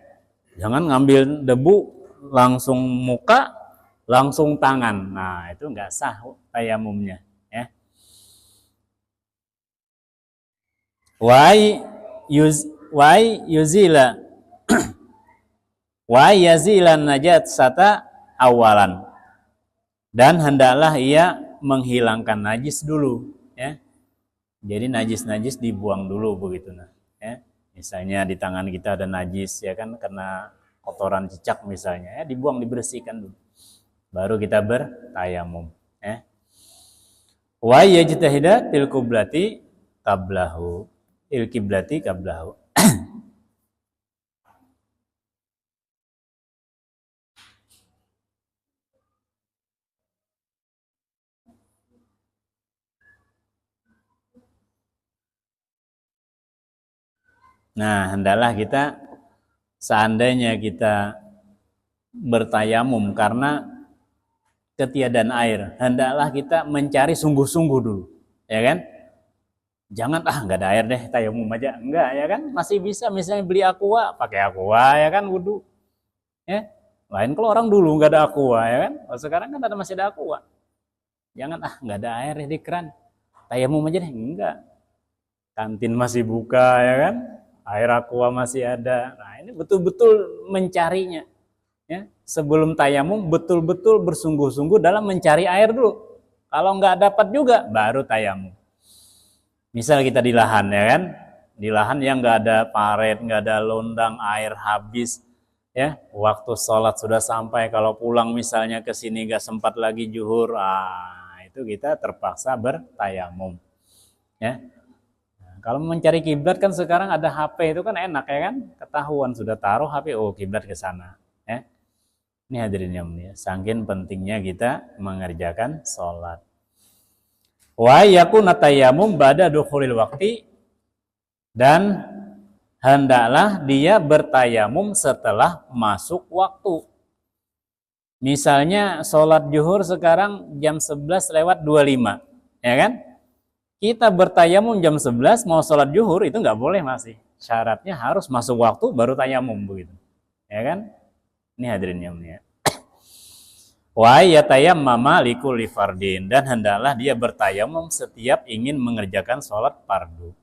Jangan ngambil debu langsung muka, langsung tangan, nah itu nggak sah tayamumnya ya. Wa yazilan najat sata awalan, dan hendaklah ia menghilangkan najis dulu ya. Jadi najis-najis dibuang dulu begitu nah ya. Misalnya di tangan kita ada najis ya kan, kena kotoran cicak misalnya ya, dibuang, dibersihkan dulu, baru kita bertayamum ya. Wa yajtahida til qiblati qablahu, il qiblati qablahu. Nah, hendaklah kita, seandainya kita bertayamum karena ketiadaan air, hendaklah kita mencari sungguh-sungguh dulu, ya kan? Jangan nggak ada air deh, tayamum aja, enggak ya kan? Masih bisa misalnya beli aqua, pakai aqua ya kan, wudhu. Ya, lain kalau orang dulu nggak ada aqua ya kan? Oh, sekarang kan masih ada aqua. Jangan nggak ada air di keran, tayamum aja deh, enggak. Kantin masih buka ya kan? Air aqua masih ada. Nah, ini betul-betul mencarinya. Ya, sebelum tayamum betul-betul bersungguh-sungguh dalam mencari air dulu. Kalau nggak dapat juga, baru tayamum. Misal kita di lahan ya kan? Di lahan yang nggak ada paret, nggak ada londang, air habis. Ya, waktu sholat sudah sampai, kalau pulang misalnya ke sini nggak sempat lagi zuhur, itu kita terpaksa bertayamum. Ya. Kalau mencari kiblat kan sekarang ada HP, itu kan enak ya kan, ketahuan sudah taruh HP, kiblat ke sana ya. Ini hadirin yang mulia, saking pentingnya kita mengerjakan sholat. Wa yakuna tayammum ba'da dukhulil waqti, dan hendaklah dia bertayamum setelah masuk waktu. Misalnya sholat zuhur sekarang jam 11 lewat 25 ya kan. Kita bertayamum jam 11 mau sholat zuhur, itu nggak boleh masih. Syaratnya harus masuk waktu baru tayamum begitu. Ya kan? Ini hadirin yang mulia. Wa yatayammama likulli fardin, dan hendaklah dia bertayamum setiap ingin mengerjakan sholat fardu.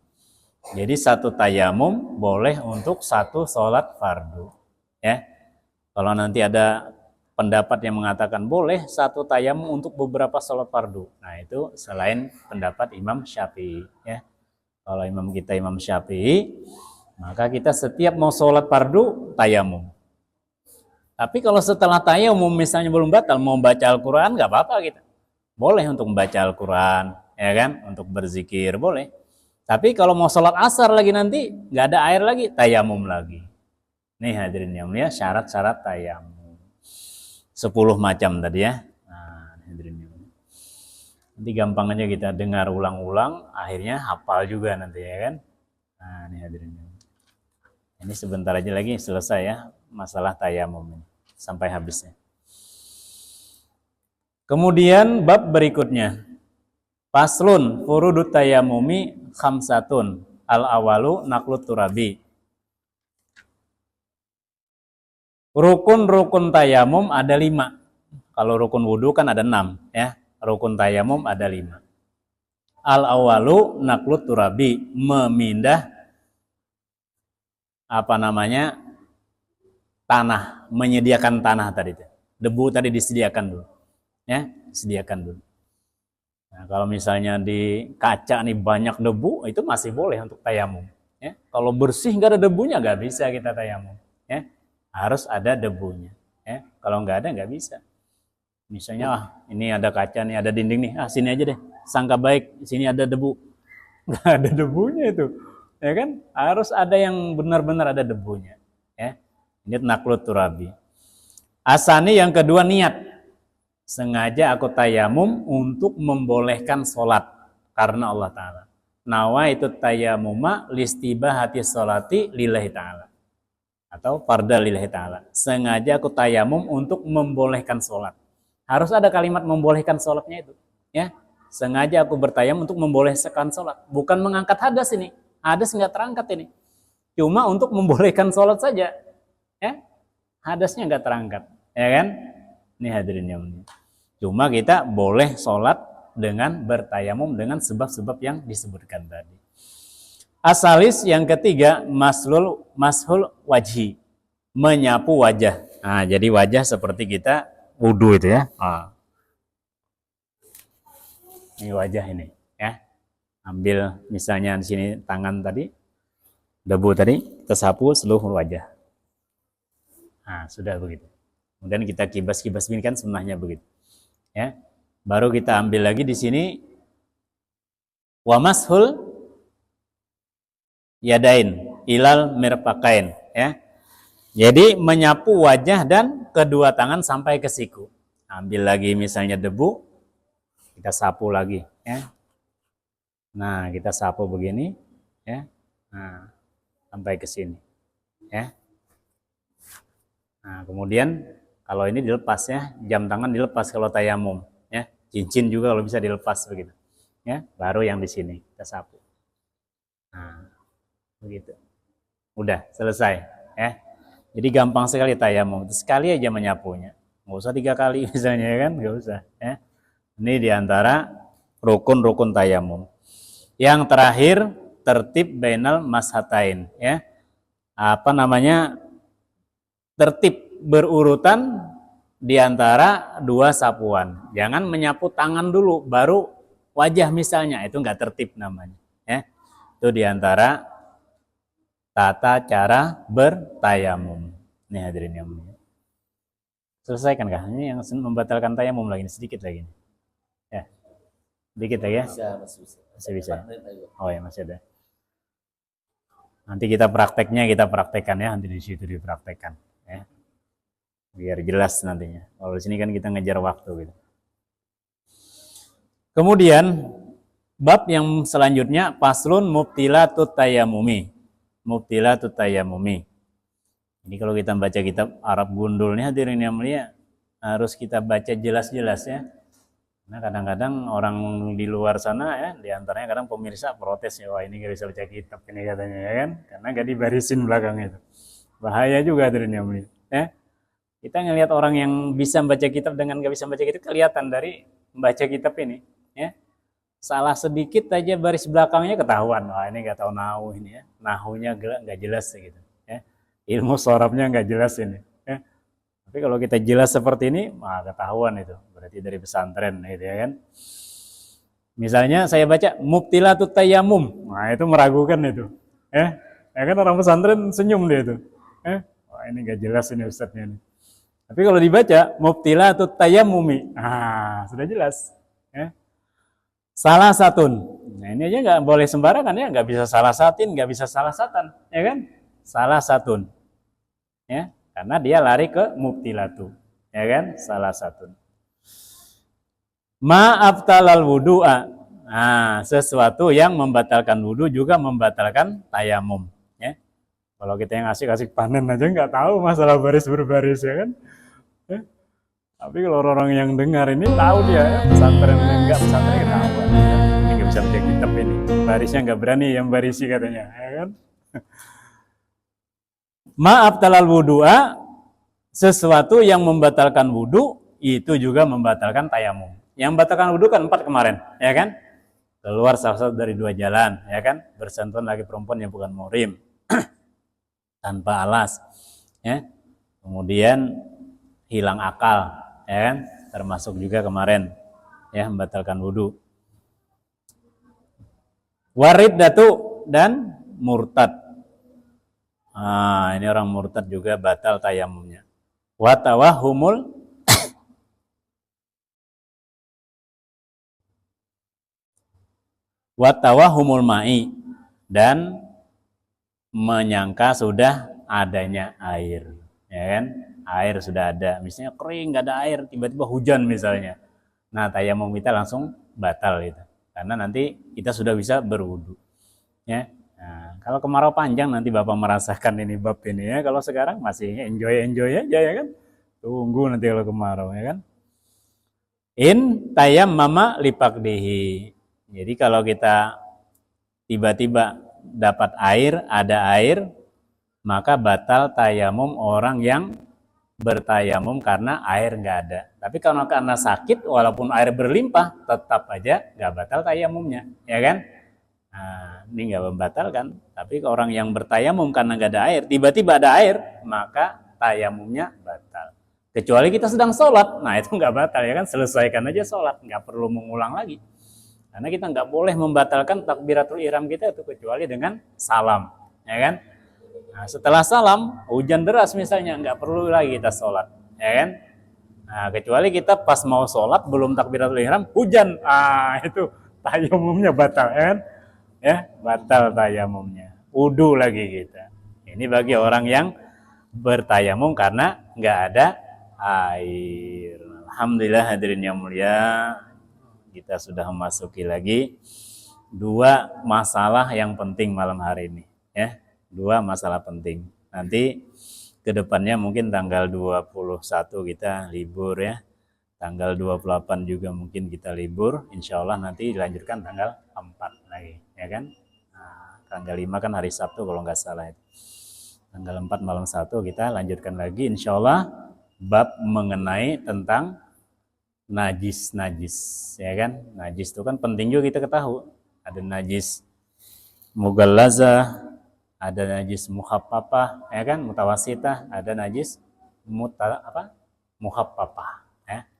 Jadi satu tayamum boleh untuk satu sholat fardu. Ya. Kalau nanti ada pendapat yang mengatakan boleh satu tayamum untuk beberapa sholat fardu. Nah itu selain pendapat Imam Syafi'i ya. Kalau imam kita Imam Syafi'i, maka kita setiap mau sholat fardu tayamum. Tapi kalau setelah tayamum misalnya belum batal, mau baca Al-Quran nggak apa-apa kita. Boleh untuk membaca Al-Quran, ya kan, untuk berzikir boleh. Tapi kalau mau sholat asar lagi nanti nggak ada air lagi, tayamum lagi. Nih hadirin yang mulia, syarat-syarat tayamum. 10 macam tadi ya. Nah, hadirin. Nanti gampang aja kita dengar ulang-ulang, akhirnya hafal juga nanti ya kan. Nah, ini hadirin. Ini sebentar aja lagi selesai ya masalah tayamum ini sampai habisnya. Kemudian bab berikutnya. Faslun furudut tayamumi khamsatun. Al-awalu naqlut turabi. Rukun-rukun tayamum ada 5. Kalau rukun wudhu kan ada 6 ya. Rukun tayamum ada 5. Al-awalu naqlut turabi, memindah tanah, menyediakan tanah tadi itu. Debu tadi disediakan dulu. Ya, disediakan dulu. Nah, kalau misalnya di kaca nih banyak debu, itu masih boleh untuk tayamum. Ya, kalau bersih nggak ada debunya nggak bisa kita tayamum. Ya, harus ada debunya. Ya, kalau nggak ada nggak bisa. Misalnya, ini ada kaca nih, ada dinding nih, sini aja deh. Sangka baik, sini ada debu. Nggak ada debunya itu. Ya kan? Harus ada yang benar-benar ada debunya. Ya, ini naqlut turabi. Asani yang kedua niat. Sengaja aku tayamum untuk membolehkan sholat karena Allah Ta'ala. Nawa itu tayamuma listibahati sholati lillahi ta'ala. Atau farda lillahi ta'ala. Sengaja aku tayamum untuk membolehkan sholat. Harus ada kalimat membolehkan sholatnya itu. Ya, sengaja aku bertayamum untuk membolehkan sholat. Bukan mengangkat hadas ini. Hadas nggak terangkat ini. Cuma untuk membolehkan sholat saja. Ya, hadasnya nggak terangkat. Ya kan? Ini hadirin yang mulia. Cuma kita boleh sholat dengan bertayamum dengan sebab-sebab yang disebutkan tadi. Asalis yang ketiga, mashul wajhi, menyapu wajah. Nah, jadi wajah seperti kita wudu itu ya. Ini wajah ini ya. Ambil misalnya di sini tangan tadi, debu tadi, kita sapu seluruh wajah. Nah, sudah begitu. Kemudian kita kibas-kibas ini kan sunnahnya begitu. Ya. Baru kita ambil lagi di sini wa mashul yadain ilal mirfaqain ya. Jadi menyapu wajah dan kedua tangan sampai ke siku. Ambil lagi misalnya debu, kita sapu lagi ya. Nah, kita sapu begini ya. Nah, sampai ke sini ya. Nah, kemudian kalau ini dilepas ya, jam tangan dilepas kalau tayamum ya. Cincin juga kalau bisa dilepas begitu. Ya, baru yang di sini kita sapu. Nah, begitu. Udah selesai ya. Jadi gampang sekali tayamum. Sekali aja menyapunya. Nggak usah 3 kali misalnya ya kan, nggak usah ya. Ini diantara rukun-rukun tayamum. Yang terakhir tertib bainal mashatain ya. Tertib berurutan di antara 2 sapuan. Jangan menyapu tangan dulu baru wajah misalnya, itu enggak tertib namanya ya. Itu di antara tata cara bertayamum. Ini hadirin yang mulia. Selesaikan kah? Ini yang membatalkan tayamum lagi, sedikit lagi. Ya. Sedikit lagi ya? Masih bisa. Oh ya, masih ada. Nanti kita praktekkan ya, nanti di situ dipraktekkan ya. Biar jelas nantinya. Kalau di sini kan kita ngejar waktu gitu. Kemudian bab yang selanjutnya faslun mubtilatut tayamumi. Mubtilatut tayamumi. Ini kalau kita baca kitab Arab Gundul nih hadirin yang mulia, harus kita baca jelas-jelas ya. Nah, kadang-kadang orang di luar sana ya, diantaranya kadang pemirsa protes ya, wah ini gak bisa baca kitab ini katanya ya kan, karena gak dibarisin belakangnya itu. Bahaya juga hadirin yang mulia ya. Kita ngelihat orang yang bisa baca kitab dengan gak bisa baca kitab kelihatan dari membaca kitab ini ya. Salah sedikit aja baris belakangnya ketahuan, wah ini gak tahu nahu ini ya, nahunya gak jelas gitu ya. Ilmu sorabnya gak jelas ini ya. Tapi kalau kita jelas seperti ini, ketahuan itu. Berarti dari pesantren gitu ya kan. Misalnya saya baca mubtilatut tayamum. Nah, itu meragukan itu. Ya kan orang pesantren senyum dia itu. Wah, ini enggak jelas ini ustadznya ini. Tapi kalau dibaca mubtilatut tayamumi. Sudah jelas, ya. Salah satun. Nah, ini aja enggak boleh sembarangan ya, enggak bisa salah satin, enggak bisa salah satan, ya kan? Salah satun. Ya. Karena dia lari ke mubtilatu, ya kan? Salah satu. Ma'abtalal wudu'a. Nah, sesuatu yang membatalkan wudu juga membatalkan tayamum. Ya. Kalau kita yang asik-asik panen aja nggak tahu masalah baris berbaris ya kan. Ya. Tapi kalau orang yang dengar ini tahu dia ya. Pesantren enggak pesantren ketahuan. Ya. Ini nggak bisa baca kitab ini. Barisnya nggak berani yang barisi katanya, ya kan. Ma'abtalal wudu'a, sesuatu yang membatalkan wudu itu juga membatalkan tayamum. Yang membatalkan wudu kan 4 kemarin, ya kan? Keluar salah satu dari 2 jalan, ya kan? Bersentuhan laki perempuan yang bukan muhrim tanpa alas, ya. Kemudian hilang akal, ya kan? Termasuk juga kemarin, ya, membatalkan wudu. Wariddatu dan murtad. Ini orang murtad juga batal tayamumnya. Watawahumul ma'i, dan menyangka sudah adanya air, ya kan? Air sudah ada, misalnya kering nggak ada air, tiba-tiba hujan misalnya. Nah, tayamum kita langsung batal itu, karena nanti kita sudah bisa berwudu, ya. Nah, kalau kemarau panjang nanti Bapak merasakan ini bab ini ya. Kalau sekarang masih enjoy aja ya kan. Tunggu nanti kalau kemarau ya kan. In tayammama lipaqdihi. Jadi kalau kita tiba-tiba dapat air, ada air, maka batal tayamum orang yang bertayamum karena air nggak ada. Tapi kalau karena sakit, walaupun air berlimpah, tetap aja nggak batal tayamumnya, ya kan? Nah, ini nggak membatalkan. Tapi orang yang bertayamum karena nggak ada air, tiba-tiba ada air, maka tayamumnya batal. Kecuali kita sedang sholat, nah itu nggak batal ya kan, selesaikan aja sholat, nggak perlu mengulang lagi. Karena kita nggak boleh membatalkan takbiratul ihram kita itu kecuali dengan salam, ya kan? Nah, setelah salam, hujan deras misalnya, nggak perlu lagi kita sholat, ya kan? Nah, kecuali kita pas mau sholat belum takbiratul ihram, hujan, itu tayamumnya batal, ya kan? Ya, batal tayamumnya. Wudu lagi kita. Ini bagi orang yang bertayamum karena nggak ada air. Alhamdulillah hadirin yang mulia, kita sudah memasuki lagi 2 masalah yang penting malam hari ini, ya. 2 masalah penting. Nanti kedepannya mungkin tanggal 21 kita libur ya. Tanggal 28 juga mungkin kita libur. Insya Allah nanti dilanjutkan tanggal 4 lagi, ya kan? Nah, tanggal 5 kan hari Sabtu kalau nggak salah itu. Tanggal 4 malam 1 kita lanjutkan lagi insya Allah bab mengenai tentang najis, ya kan? Najis itu kan penting juga kita ketahui. Ada najis mughallazah, ada najis mukhaffafah, ya kan? Mutawasitah, ada najis mukhaffafah.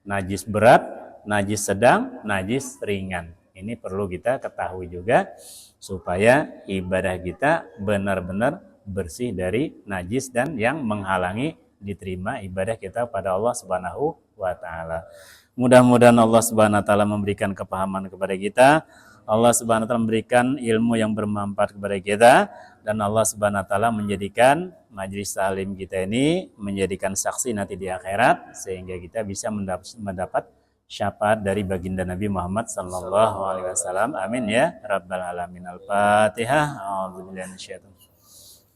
Najis berat, najis sedang, najis ringan. Ini perlu kita ketahui juga supaya ibadah kita benar-benar bersih dari najis dan yang menghalangi diterima ibadah kita pada Allah Subhanahu wa taala. Mudah-mudahan Allah Subhanahu wa taala memberikan kepahaman kepada kita. Allah Subhanahu wa taala memberikan ilmu yang bermanfaat kepada kita, dan Allah Subhanahu wa taala menjadikan majelis taklim kita ini menjadikan saksi nanti di akhirat sehingga kita bisa mendapat syafaat dari baginda Nabi Muhammad sallallahu alaihi wasallam. Amin ya rabbal alamin. Al-Fatihah. A'udzubillahi minasyaitonir rajim.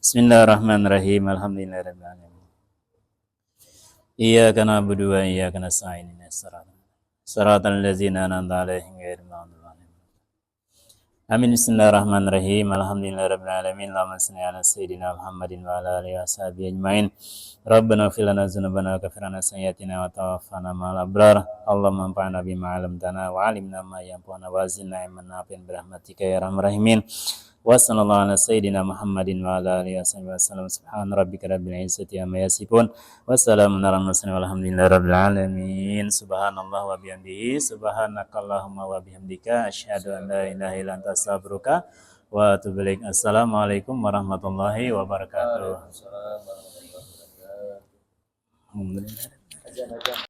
Bismillahirrahmanirrahim. Alhamdulillahirabbil alamin. Iyyaka na'budu wa iyyaka nasta'in. Shiratal ladzina an'amta 'alaihim ghairil maghdubi 'alaihim. Amin. Bismillahirrahmanirrahim. Alhamdulillahirabbil alamin. Allahumma shalli ala sayyidina Muhammadin wa ala alihi washabihi ajmain. Rabbana ighfir lana dzunubana wa kaffir 'anna sayyi'atina wa tawaffana ma'al abrar. Allahumma anfa'na bima 'allamtana wa 'allimna ma yanfa'una wa zidna ilman nafi'an bi rahmatika ya arhamar rahimin. Wa sallallahu ala sayyidina Muhammadin wa ala alihi wasallam. Subhana rabbika rabbil izzati amma yasifun. Wassalamun ala mursalin walhamdulillahi rabbil alamin. Subhanallah wa bihamdihi, subhanakallahumma wa bihamdika, asyhadu an la ilaha illa anta astaghfiruka wa atubu ilaik. Assalamualaikum warahmatullahi wabarakatuh. Alhamdulillah.